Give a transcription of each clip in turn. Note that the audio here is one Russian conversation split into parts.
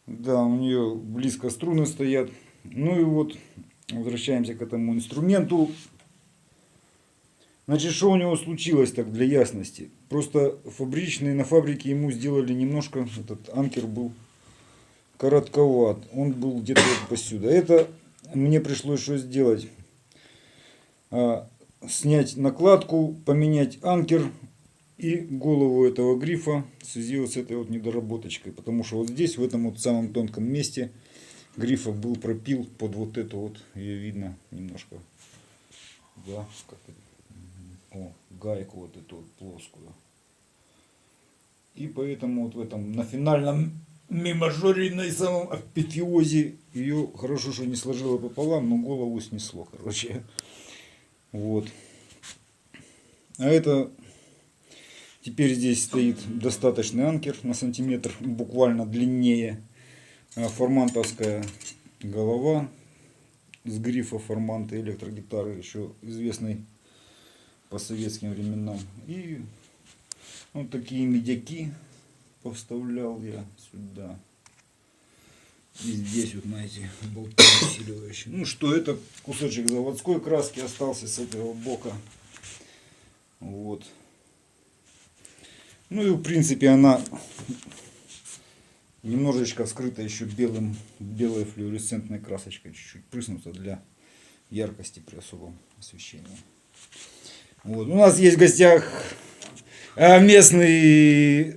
Да, у нее близко струны стоят. Ну и вот, возвращаемся к этому инструменту. Значит, что у него случилось так для ясности? Просто фабричный, на фабрике ему сделали немножко, этот анкер был коротковат. Он был где-то вот посюда. Это мне пришлось что сделать? Снять накладку, поменять анкер и голову этого грифа в связи вот с этой вот недоработочкой. Потому что вот здесь, в этом вот самом тонком месте, грифа был пропил под вот эту вот, ее видно немножко, да, гайку вот эту вот плоскую. И поэтому вот в этом, на финальном ми-мажоре, на самом апофеозе, ее хорошо, что не сложило пополам, но голову снесло, короче. Вот. А это теперь здесь стоит достаточный анкер на сантиметр, буквально длиннее. Формантовская голова с грифа форманта электрогитары, еще известный по советским временам. И вот такие медяки поставлял я сюда. И здесь вот на эти болты усиливающие. Ну что, это кусочек заводской краски остался с этого бока. Вот. Ну и в принципе она немножечко скрыта еще белой флуоресцентной красочкой, чуть-чуть прыснута для яркости при особом освещении. Вот. У нас есть в гостях местный,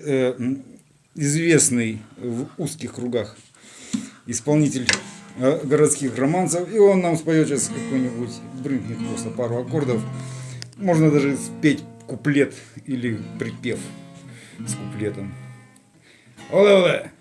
известный в узких кругах исполнитель городских романсов, и он нам споет сейчас какой-нибудь, брынкнет просто пару аккордов. Можно даже спеть куплет или припев с куплетом. Оле-оле!